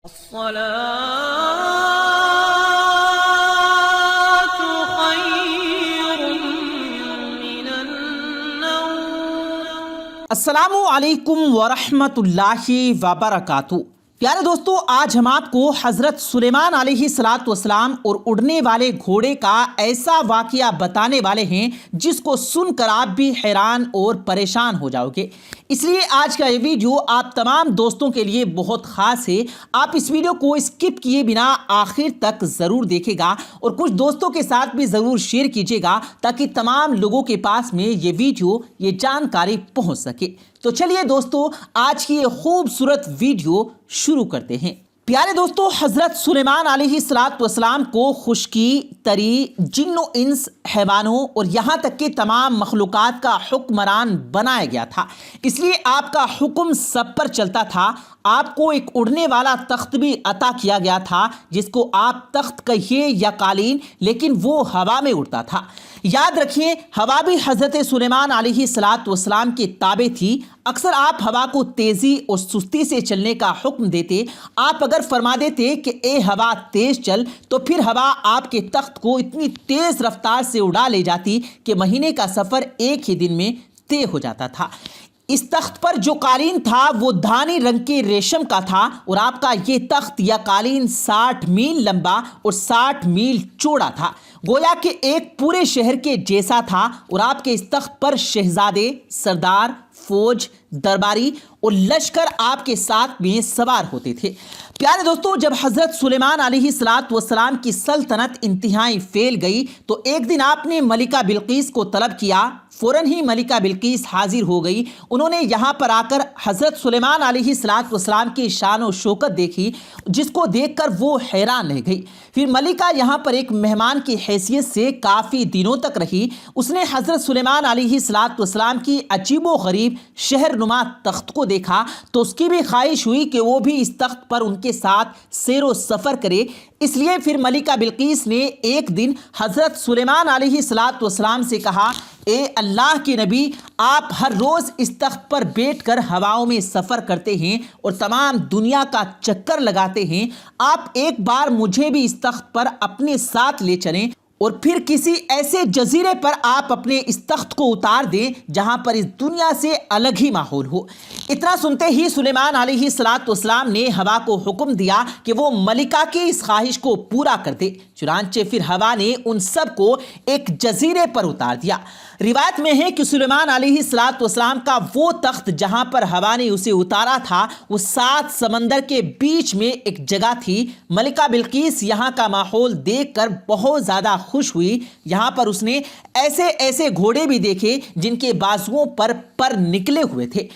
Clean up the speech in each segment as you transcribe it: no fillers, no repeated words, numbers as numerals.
الصلاة خير من النوم۔ السلام علیکم ورحمۃ اللہ وبرکاتہ۔ پیارے دوستو، آج ہم آپ کو حضرت سلیمان علیہ السلام اور اڑنے والے گھوڑے کا ایسا واقعہ بتانے والے ہیں جس کو سن کر آپ بھی حیران اور پریشان ہو جاؤ گے۔ اس لیے آج کا یہ ویڈیو آپ تمام دوستوں کے لیے بہت خاص ہے۔ آپ اس ویڈیو کو اسکپ کیے بنا آخر تک ضرور دیکھے گا اور کچھ دوستوں کے ساتھ بھی ضرور شیئر کیجیے گا تاکہ تمام لوگوں کے پاس میں یہ ویڈیو، یہ جانکاری پہنچ سکے۔ تو چلیے دوستو، آج کی یہ خوبصورت ویڈیو شروع کرتے ہیں۔ پیارے دوستو، حضرت سلیمان علیہ السلام کو خشکی، تری، جن و انس، حیوانوں اور یہاں تک کہ تمام مخلوقات کا حکمران بنایا گیا تھا۔ اس لیے آپ کا حکم سب پر چلتا تھا۔ آپ کو ایک اڑنے والا تخت بھی عطا کیا گیا تھا جس کو آپ تخت کہیے یا قالین، لیکن وہ ہوا میں اڑتا تھا۔ یاد رکھیں، ہوا بھی حضرت سلیمان علیہ السلام کے تابع تھی۔ اکثر آپ ہوا کو تیزی اور سستی سے چلنے کا حکم دیتے۔ آپ اگر فرما دیتے کہ اے ہوا تیز چل، تو پھر ہوا آپ کے تخت کو اتنی تیز رفتار سے اڑا لے جاتی کہ مہینے کا سفر ایک ہی دن میں طے ہو جاتا تھا۔ اس تخت پر جو قالین تھا وہ دھانی رنگ کے ریشم کا تھا اور آپ کا یہ تخت یا قالین 60 میل لمبا اور 60 میل چوڑا تھا، گویا کہ ایک پورے شہر کے جیسا تھا۔ اور آپ کے اس تخت پر شہزادے، سردار، فوج، درباری اور لشکر آپ کے ساتھ میں سوار ہوتے تھے۔ پیارے دوستو، جب حضرت سلیمان علیہ السلام کی سلطنت انتہائی پھیل گئی تو ایک دن آپ نے ملکہ بلقیس کو طلب کیا۔ فوراً ہی ملکہ بلقیس حاضر ہو گئی۔ انہوں نے یہاں پر آ کر حضرت سلیمان علیہ السلام کی شان و شوکت دیکھی، جس کو دیکھ کر وہ حیران رہ گئی۔ پھر ملکہ یہاں پر ایک مہمان کی حیثیت سے کافی دنوں تک رہی۔ اس نے حضرت سلیمان علیہ السلام کی عجیب و غریب شہر نما تخت کو دیکھا تو اس کی بھی خواہش ہوئی کہ وہ بھی اس تخت پر ان کے ساتھ سیر و سفر کرے۔ اس لیے پھر ملکہ بلقیس نے ایک دن حضرت سلیمان علیہ السلام سے کہا، اے اللہ کے نبی، آپ ہر روز اس تخت پر بیٹھ کر ہواؤں میں سفر کرتے ہیں اور تمام دنیا کا چکر لگاتے ہیں، آپ ایک بار مجھے بھی اس تخت پر اپنے ساتھ لے چلیں اور پھر کسی ایسے جزیرے پر آپ اپنے اس تخت کو اتار دیں جہاں پر اس دنیا سے الگ ہی ماحول ہو۔ اتنا سنتے ہی سلیمان علیہ السلام نے ہوا کو حکم دیا کہ وہ ملکہ کی اس خواہش کو پورا کر دے۔ چنانچہ پھر ہوا نے ان سب کو ایک جزیرے پر اتار دیا۔ روایت میں ہے کہ سلیمان علیہ السلام کا وہ تخت جہاں پر ہوا نے اسے اتارا تھا وہ 7 سمندر کے بیچ میں ایک جگہ تھی۔ ملکہ بلقیس یہاں کا ماحول دیکھ کر بہت زیادہ خوش ہوئی۔ یہاں پر اس نے ایسے گھوڑے بھی دیکھے جن کے بازوؤں پر پر نکلے ہوئے تھے۔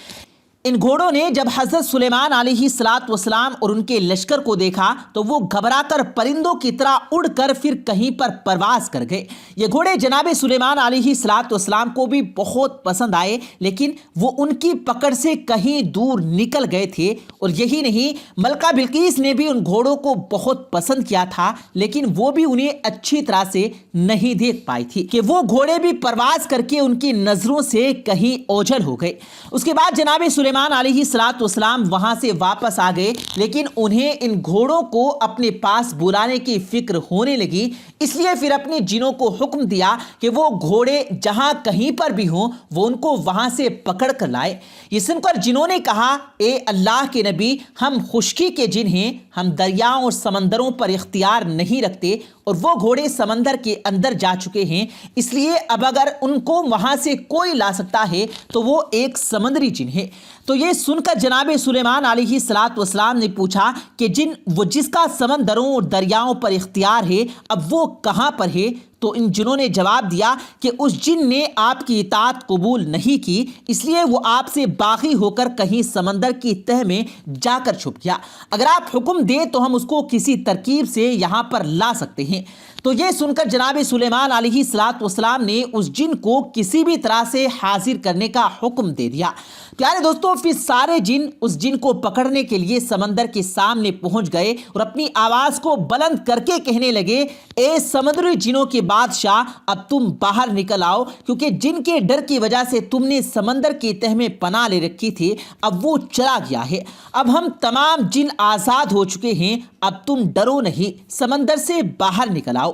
ان گھوڑوں نے جب حضرت سلیمان علیہ السلام اور ان کے لشکر کو دیکھا تو وہ گھبرا کر پرندوں کی طرح اڑ کر پھر کہیں پر پرواز کر گئے۔ یہ گھوڑے جناب سلیمان علیہ السلام کو بھی بہت پسند آئے، لیکن وہ ان کی پکڑ سے کہیں دور نکل گئے تھے۔ اور یہی نہیں، ملکہ بلقیس نے بھی ان گھوڑوں کو بہت پسند کیا تھا، لیکن وہ بھی انہیں اچھی طرح سے نہیں دیکھ پائی تھی کہ وہ گھوڑے بھی پرواز کر کے ان کی نظروں سے کہیں اوجھل ہو گئے۔ اس کے بعد جناب سلیمان علیہ السلام وہاں سے واپس آ گئے، لیکن انہیں ان گھوڑوں کو اپنے پاس بلانے کی فکر ہونے لگی۔ اس لیے پھر اپنے جنوں کو حکم دیا کہ وہ گھوڑے جہاں کہیں پر بھی ہوں وہ ان کو وہاں سے پکڑ کر لائے۔ یہ سن کر جنوں نے کہا، اے اللہ کے نبی، ہم خشکی کے جن ہیں، ہم دریاؤں اور سمندروں پر اختیار نہیں رکھتے اور وہ گھوڑے سمندر کے اندر جا چکے ہیں، اس لیے اب اگر ان کو وہاں سے کوئی لا سکتا ہے تو وہ ایک سمندری جن ہے۔ تو یہ سن کر جناب سلیمان علیہ السلام نے پوچھا کہ جن وہ جس کا سمندروں اور دریاؤں پر اختیار ہے، اب وہ کہاں پر ہے؟ تو ان جنوں نے جواب دیا کہ اس جن نے آپ کی اطاعت قبول نہیں کی، اس لیے وہ آپ سے باغی ہو کر کہیں سمندر کی تہ میں جا کر چھپ گیا۔ اگر آپ حکم دیں تو ہم اس کو کسی ترکیب سے یہاں پر لا سکتے ہیں۔ تو یہ سن کر جناب سلیمان علیہ السلام نے اس جن کو کسی بھی طرح سے حاضر کرنے کا حکم دے دیا۔ پیارے دوستو، پھر سارے جن اس جن کو پکڑنے کے لیے سمندر کے سامنے پہنچ گئے اور اپنی آواز کو بلند کر کے کہنے لگے، اے سمندری جنوں کے بادشاہ اب تم باہر نکل آؤ، کیونکہ جن کے ڈر کی وجہ سے تم نے سمندر کی تہ میں پناہ لے رکھی تھی اب وہ چلا گیا ہے، اب ہم تمام جن آزاد ہو چکے ہیں، اب تم ڈرو نہیں، سمندر سے باہر نکل آؤ۔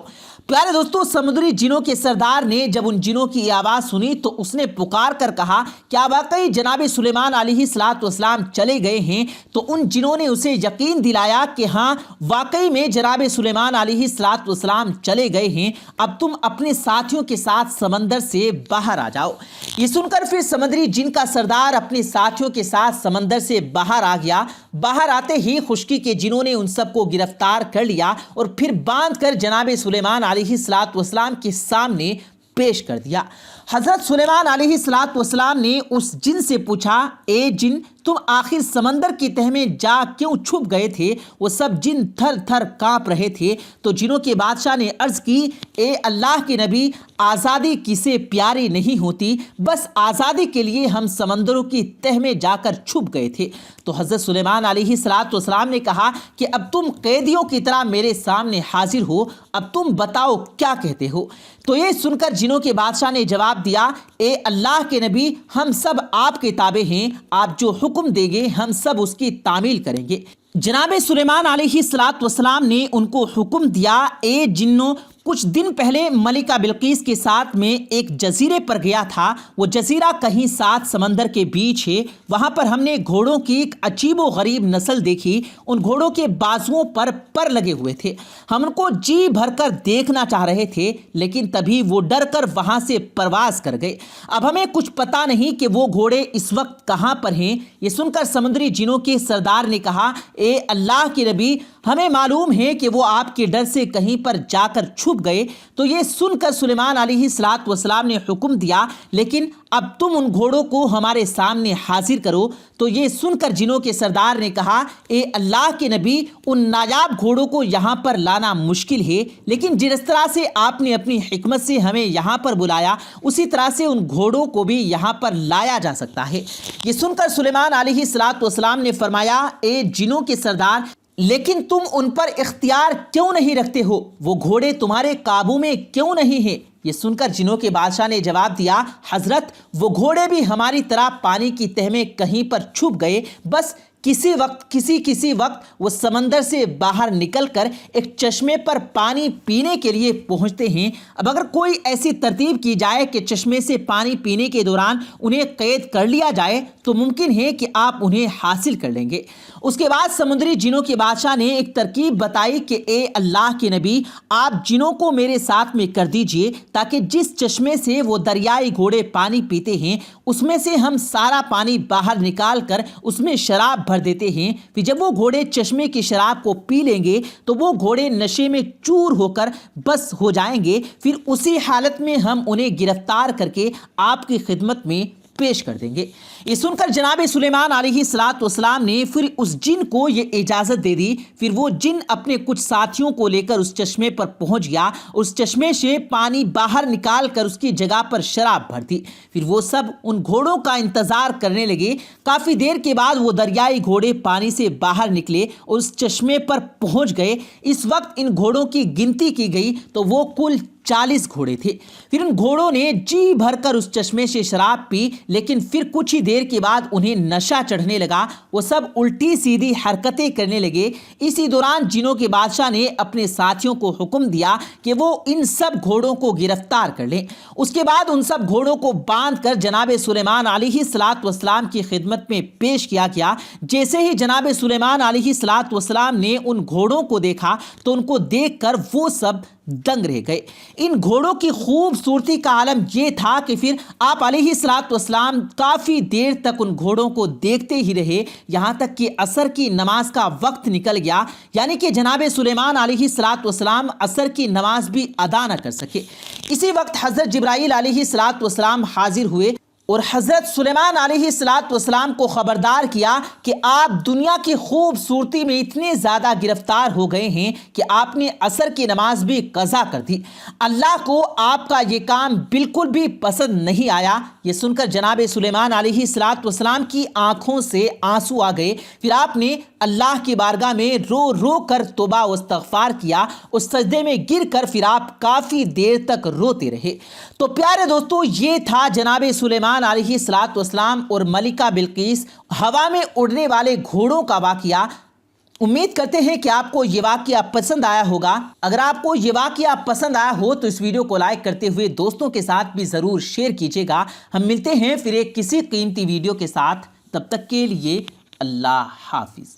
پیارے دوستو، سمندری جنوں کے سردار نے جب ان جنوں کی آواز سنی تو اس نے پکار کر کہا کیا واقعی جناب سلیمان علیہ السلام چلے گئے ہیں؟ تو ان جنوں نے اسے یقین دلایا کہ ہاں واقعی میں جناب سلیمان علیہ السلام چلے گئے ہیں، اب تم اپنے ساتھیوں کے ساتھ سمندر سے باہر آ جاؤ۔ یہ سن کر پھر سمندری جن کا سردار اپنے ساتھیوں کے ساتھ سمندر سے باہر آ گیا۔ باہر آتے ہی خشکی کے جنوں نے ان سب کو گرفتار کر لیا اور پھر باندھ کر جناب سلیمان علیہ السلام کے سامنے پیش کر دیا۔ حضرت سلیمان علیہ السلام نے اس جن سے پوچھا اے جن، تم آخر سمندر کی تہ میں جا کیوں چھپ گئے تھے؟ وہ سب جن تھر تھر کانپ رہے تھے۔ تو جنوں کے بادشاہ نے عرض کی اے اللہ کے نبی، آزادی کسے پیاری نہیں ہوتی، بس آزادی کے لیے ہم سمندروں کی تہ میں جا کر چھپ گئے تھے۔ تو حضرت سلیمان علیہ السلام نے کہا کہ اب تم قیدیوں کی طرح میرے سامنے حاضر ہو، اب تم بتاؤ کیا کہتے ہو؟ تو یہ سن کر جنوں کے بادشاہ نے جواب دیا اے اللہ کے نبی، ہم سب آپ کے تابع ہیں، آپ جو حکم دیں گے ہم سب اس کی تعمیل کریں گے۔ جناب سلیمان علیہ السلام نے ان کو حکم دیا اے جنوں، کچھ دن پہلے ملکہ بلقیس کے ساتھ میں ایک جزیرے پر گیا تھا، وہ جزیرہ کہیں سات سمندر کے بیچ ہے، وہاں پر ہم نے گھوڑوں کی ایک عجیب و غریب نسل دیکھی، ان گھوڑوں کے بازوؤں پر لگے ہوئے تھے، ہم ان کو جی بھر کر دیکھنا چاہ رہے تھے لیکن تبھی وہ ڈر کر وہاں سے پرواز کر گئے، اب ہمیں کچھ پتہ نہیں کہ وہ گھوڑے اس وقت کہاں پر ہیں۔ یہ سن کر سمندری جنوں کے سردار نے کہا اے اللہ کے نبی، ہمیں معلوم ہے کہ وہ آپ کے ڈر سے کہیں پر جا کر چھپ گئے۔ تو یہ سن کر سلیمان علیہ السلام نے حکم دیا لیکن اب تم ان گھوڑوں کو ہمارے سامنے حاضر کرو۔ تو یہ سن کر جنوں کے سردار نے کہا اے اللہ کے نبی، ان نایاب گھوڑوں کو یہاں پر لانا مشکل ہے، لیکن جس طرح سے آپ نے اپنی حکمت سے ہمیں یہاں پر بلایا اسی طرح سے ان گھوڑوں کو بھی یہاں پر لایا جا سکتا ہے۔ یہ سن کر سلیمان علیہ السلام نے فرمایا اے جنوں کے سردار، لیکن تم ان پر اختیار کیوں نہیں رکھتے ہو؟ وہ گھوڑے تمہارے قابو میں کیوں نہیں ہیں؟ یہ سن کر جنوں کے بادشاہ نے جواب دیا حضرت، وہ گھوڑے بھی ہماری طرح پانی کی تہ میں کہیں پر چھپ گئے، بس کسی وقت وہ سمندر سے باہر نکل کر ایک چشمے پر پانی پینے کے لیے پہنچتے ہیں۔ اب اگر کوئی ایسی ترتیب کی جائے کہ چشمے سے پانی پینے کے دوران انہیں قید کر لیا جائے تو ممکن ہے کہ آپ انہیں حاصل کر لیں گے۔ اس کے بعد سمندری جنوں کے بادشاہ نے ایک ترکیب بتائی کہ اے اللہ کے نبی، آپ جنوں کو میرے ساتھ میں کر دیجئے تاکہ جس چشمے سے وہ دریائی گھوڑے پانی پیتے ہیں اس میں سے ہم سارا پانی باہر نکال کر اس میں شراب بھر دیتے ہیں، پھر جب وہ گھوڑے چشمے کی شراب کو پی لیں گے تو وہ گھوڑے نشے میں چور ہو کر بس ہو جائیں گے، پھر اسی حالت میں ہم انہیں گرفتار کر کے آپ کی خدمت میں پیش کر دیں گے۔ یہ سن کر جناب سلیمان علیہ السلام نے پھر اس جن کو یہ اجازت دے دی، پھر وہ جن اپنے کچھ ساتھیوں کو لے کر اس چشمے پر پہنچ گیا، اس چشمے سے پانی باہر نکال کر اس کی جگہ پر شراب بھر دی، پھر وہ سب ان گھوڑوں کا انتظار کرنے لگے۔ کافی دیر کے بعد وہ دریائی گھوڑے پانی سے باہر نکلے اور اس چشمے پر پہنچ گئے۔ اس وقت ان گھوڑوں کی گنتی کی گئی تو وہ کل 40 گھوڑے تھے۔ پھر ان گھوڑوں نے جی بھر کر اس چشمے سے شراب پی، لیکن پھر کچھ ہی دیر کے بعد انہیں نشہ چڑھنے لگا، وہ سب الٹی سیدھی حرکتیں کرنے لگے۔ اسی دوران جنوں کے بادشاہ نے اپنے ساتھیوں کو حکم دیا کہ وہ ان سب گھوڑوں کو گرفتار کر لیں۔ اس کے بعد ان سب گھوڑوں کو باندھ کر جناب سلیمان علیہ السلام کی خدمت میں پیش کیا گیا۔ جیسے ہی جناب سلیمان علیہ السلام نے ان گھوڑوں کو دیکھا تو ان کو دیکھ کر وہ سب دنگ رہ گئے۔ ان گھوڑوں کی خوبصورتی کا عالم یہ تھا کہ پھر آپ علیہ السلام کافی دیر تک ان گھوڑوں کو دیکھتے ہی رہے، یہاں تک کہ عصر کی نماز کا وقت نکل گیا، یعنی کہ جناب سلیمان علیہ السلام عصر کی نماز بھی ادا نہ کر سکے۔ اسی وقت حضرت جبرائیل علیہ السلام حاضر ہوئے۔ اور حضرت سلیمان علیہ السلام کو خبردار کیا کہ آپ دنیا کی خوبصورتی میں اتنے زیادہ گرفتار ہو گئے ہیں کہ آپ نے عصر کی نماز بھی قضا کر دی۔ اللہ کو آپ کا یہ کام بالکل بھی پسند نہیں آیا۔ یہ سن کر جناب سلیمان علیہ السلام کی آنکھوں سے آنسو آ گئے۔ پھر آپ نے اللہ کی بارگاہ میں رو رو کر توبہ و استغفار کیا۔ اس سجدے میں گر کر پھر آپ کافی دیر تک روتے رہے۔ تو پیارے دوستو، یہ تھا جناب سلیمان علیہ السلام اور ملکہ بلقیس ہوا میں اڑنے والے گھوڑوں کا واقعہ۔ امید کرتے ہیں کہ آپ کو یہ واقعہ پسند آیا ہوگا۔ اگر آپ کو یہ واقعہ پسند آیا ہو تو اس ویڈیو کو لائک کرتے ہوئے دوستوں کے ساتھ بھی ضرور شیئر کیجیے گا۔ ہم ملتے ہیں پھر ایک کسی قیمتی ویڈیو کے ساتھ، تب تک کے لیے اللہ حافظ۔